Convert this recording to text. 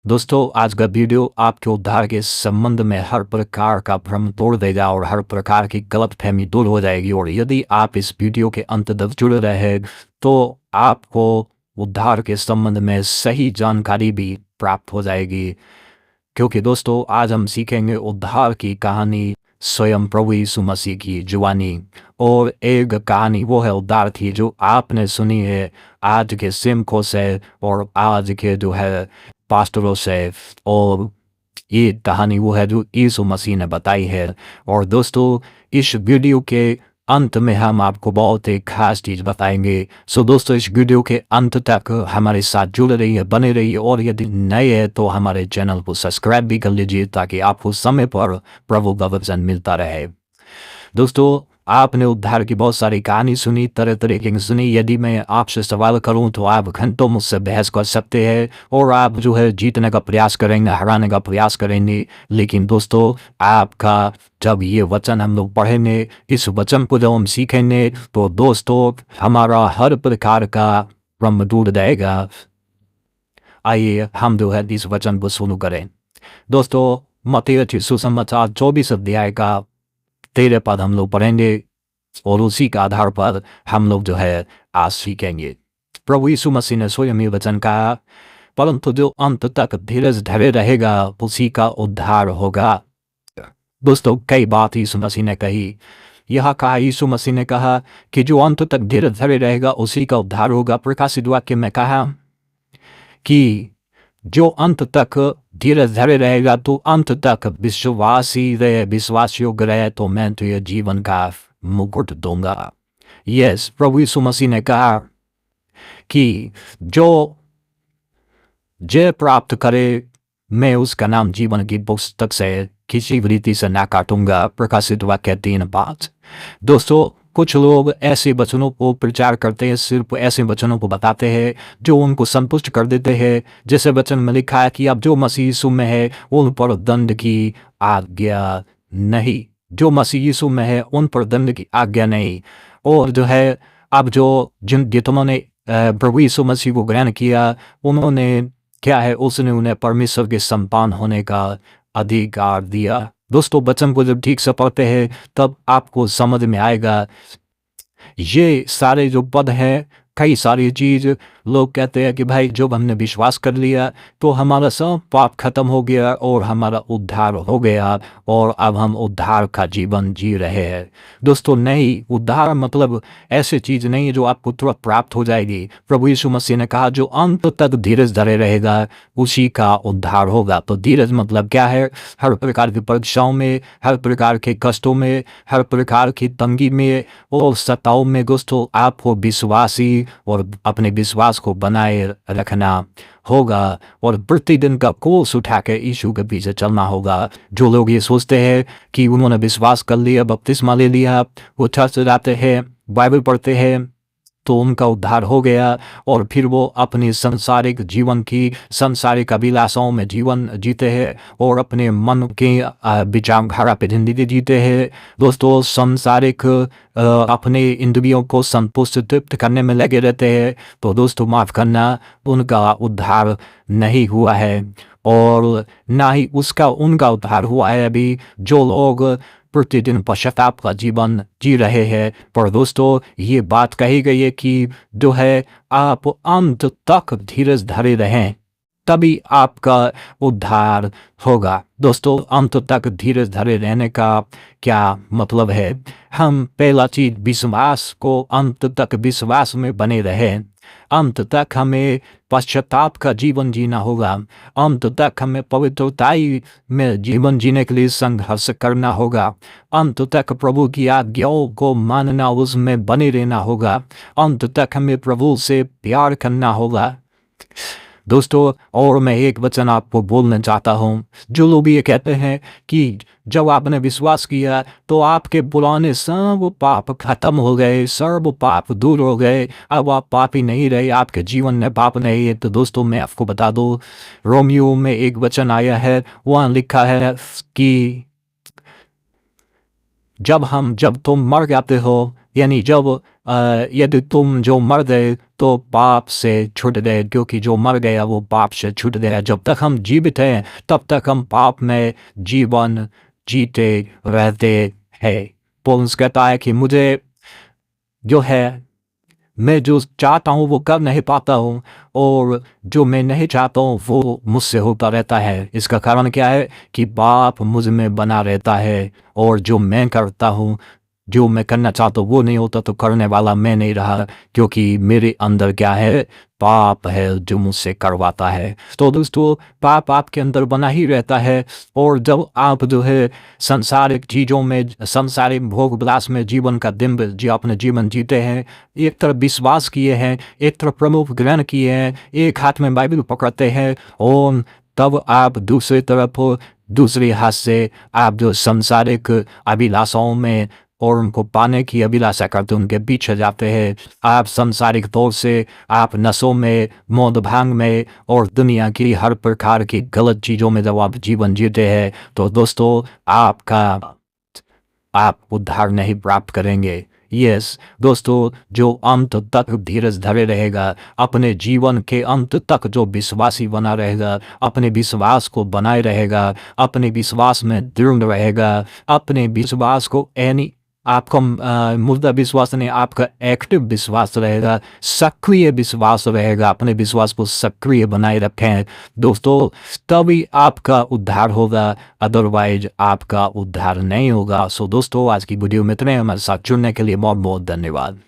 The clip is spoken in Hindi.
दोस्तों आज का वीडियो आपके उद्धार के संबंध में हर प्रकार का भ्रम तोड़ देगा और हर प्रकार की गलतफहमी दूर हो जाएगी। और यदि आप इस वीडियो के अंत तक जुड़े रहे तो आपको उद्धार के संबंध में सही जानकारी भी प्राप्त हो जाएगी। क्योंकि दोस्तों आज हम सीखेंगे उद्धार की कहानी स्वयं प्रभु यीशु मसीह की जुबानी। और एक कहानी वो है उद्धार की जो आपने सुनी है आज के सिमको से और आज के जो है पास्टरों से। और ये कहानी वो है जो यीशु मसीह ने बताई है। और दोस्तों इस वीडियो के अंत में हम आपको बहुत ही खास चीज़ बताएंगे। सो दोस्तों इस वीडियो के अंत तक हमारे साथ जुड़े रहिए, बने रहिए। और यदि नए हैं तो हमारे चैनल को सब्सक्राइब भी कर लीजिए ताकि आपको समय पर प्रभु का वचन मिलता रहे। दोस्तों आपने उद्धार की बहुत सारी कहानी सुनी, तरह तरह की सुनी। यदि मैं आपसे सवाल करूं तो आप घंटों मुझसे बहस कर सकते हैं और आप जो है जीतने का प्रयास करेंगे, हराने का प्रयास करेंगे। लेकिन दोस्तों आपका जब ये वचन हम लोग पढ़ेंगे, इस वचन को जब हम सीखेंगे तो दोस्तों हमारा हर प्रकार का भ्रम दूर जाएगा। आइए हम जो है इस वचन को शुरू करें। दोस्तों मत्ती सुसमाचार 24 अध्याय का 13 पद हम लोग पढ़ेंगे और उसी का आधार पर हम लोग जो है आज सीखेंगे। प्रभु यीशु मसीह ने स्वयं ये वचन कहा, परंतु जो अंत तक धीरज धरे रहेगा उसी का उद्धार होगा। दोस्तों कई बात यीशु मसीह ने कही। यह कहा यीशु मसीह ने कहा कि जो अंत तक धीरज धरे रहेगा उसी का उद्धार होगा। प्रकाशित वाक्य में कहा कि जो अंत तक धीरज धरे रहेगा तो अंत तक विश्वासी रहे, विश्वास योग्य रहे तो मैं तुझे जीवन का मुकुट दूंगा। यस, प्रभु यीशु मसीह ने कहा कि जो जय प्राप्त करे मैं उसका नाम जीवन की पुस्तक से किसी भी रीति से ना काटूंगा। प्रकाशित वाक्य 3:5। दोस्तों कुछ लोग ऐसे वचनों को प्रचार करते हैं, सिर्फ ऐसे वचनों को बताते हैं जो उनको संतुष्ट कर देते हैं। जैसे वचन में लिखा है कि अब जो मसीह यीशु में है उन पर दंड की आज्ञा नहीं, जो मसीह यीशु में है उन पर दंड की आज्ञा नहीं। और जो है अब जिन्होंने प्रभु यीशु मसीह को ग्रहण किया उन्होंने क्या है, उसने उन्हें परमेश्वर के संतान होने का अधिकार दिया। दोस्तों वचन को जब ठीक से पढ़ते हैं तब आपको समझ में आएगा। ये सारे जो पद हैं, कई सारी चीज़ लोग कहते हैं कि भाई जब हमने विश्वास कर लिया तो हमारा सब पाप खत्म हो गया और हमारा उद्धार हो गया और अब हम उद्धार का जीवन जी रहे हैं। दोस्तों नहीं, उद्धार मतलब ऐसी चीज़ नहीं है जो आपको तुरंत प्राप्त हो जाएगी। प्रभु यीशु मसीह ने कहा जो अंत तक धीरज धरे रहेगा उसी का उद्धार होगा। तो धीरज मतलब क्या है? हर प्रकार की परीक्षाओं में, हर प्रकार के कष्टों में, हर प्रकार की तंगी में और सताओं में दोस्तों आपको विश्वासी और अपने विश्वास को बनाए रखना होगा और प्रतिदिन का कोस उठा के यीशु के पीछे चलना होगा। जो लोग ये सोचते हैं कि उन्होंने विश्वास कर लिया, बपतिस्मा ले लिया, वो चर्च जाते हैं, बाइबल पढ़ते हैं तो उनका उद्धार हो गया और फिर वो अपनी सांसारिक जीवन की सांसारिक अभिलाषाओं में जीवन जीते हैं और अपने मन के विचारधारा पे जिंदगी जीते हैं। दोस्तों सांसारिक अपने इंद्रियों को संतुष्ट तृप्त करने में लगे रहते हैं। तो दोस्तों माफ़ करना, उनका उद्धार नहीं हुआ है और ना ही उनका उद्धार हुआ है अभी जो लोग प्रतिदिन पश्चाताप का जीवन जी रहे हैं। पर दोस्तों ये बात कही गई है कि जो है आप अंत तक धीरज धरे रहें तभी आपका उद्धार होगा। दोस्तों अंत तक धीरज धरे रहने का क्या मतलब है? हम पहला चीज विश्वास को अंत तक विश्वास में बने रहें। अंत तक हमें पश्चाताप का जीवन जीना होगा। अंत तक हमें पवित्रताई में जीवन जीने के लिए संघर्ष करना होगा। अंत तक प्रभु की आज्ञाओं को मानना, उसमें बने रहना होगा। अंत तक हमें प्रभु से प्यार करना होगा। दोस्तों और मैं एक वचन आपको बोलना चाहता हूँ। जो लोग ये कहते हैं कि जब आपने विश्वास किया तो आपके पुराने सब पाप खत्म हो गए, सर्व पाप दूर हो गए, अब आप पापी नहीं रहे, आपके जीवन में पाप नहीं है। तो दोस्तों मैं आपको बता दूँ, रोमियो में एक वचन आया है, वहाँ लिखा है कि जब तुम मर जाते हो यानी जब यदि तुम जो मर गए तो पाप से छूट गए, क्योंकि जो मर गया वो पाप से छूट गया। जब तक हम जीवित हैं तब तक हम पाप में जीवन जीते रहते हैं। पौलुस कहता है कि मुझे जो है, मैं जो चाहता हूँ वो कर नहीं पाता हूँ, और जो मैं नहीं चाहता हूँ वो मुझसे होता रहता है। इसका कारण क्या है कि पाप मुझ में बना रहता है, और जो मैं करता हूँ, जो मैं करना चाहता हूँ वो नहीं होता, तो करने वाला मैं नहीं रहा, क्योंकि मेरे अंदर क्या है, पाप है जो मुझसे करवाता है। तो दोस्तों, पाप आपके अंदर बना ही रहता है, और जब आप जो है सांसारिक चीज़ों में, सांसारिक भोग विलास में जीवन का दिन जो अपने जीवन जीते हैं, एक तरफ विश्वास किए हैं, एक तरफ प्रमुख ग्रहण किए हैं, एक हाथ में बाइबल पकड़ते हैं, और तब आप दूसरी तरफ दूसरे हाथ से आप जो सांसारिक अभिलाषाओं में और उनको पाने की अभिलाषा करते उनके पीछे जाते हैं। आप सांसारिक तौर से आप नशों में, मौत भांग में और दुनिया की हर प्रकार की गलत चीज़ों में जब आप जीवन जीते हैं, तो दोस्तों आप उद्धार नहीं प्राप्त करेंगे। यस दोस्तों, जो अंत तक धीरज धरे रहेगा, अपने जीवन के अंत तक जो विश्वासी बना रहेगा, अपने विश्वास को बनाए रहेगा, अपने विश्वास में दृढ़ रहेगा, अपने विश्वास को आपका मुर्दा विश्वास नहीं, आपका एक्टिव विश्वास रहेगा, सक्रिय विश्वास रहेगा। अपने विश्वास को सक्रिय बनाए रखें दोस्तों, तभी आपका उद्धार होगा, अदरवाइज आपका उद्धार नहीं होगा। सो दोस्तों, आज की वीडियो में इतने, हमारे साथ जुड़ने के लिए बहुत बहुत धन्यवाद।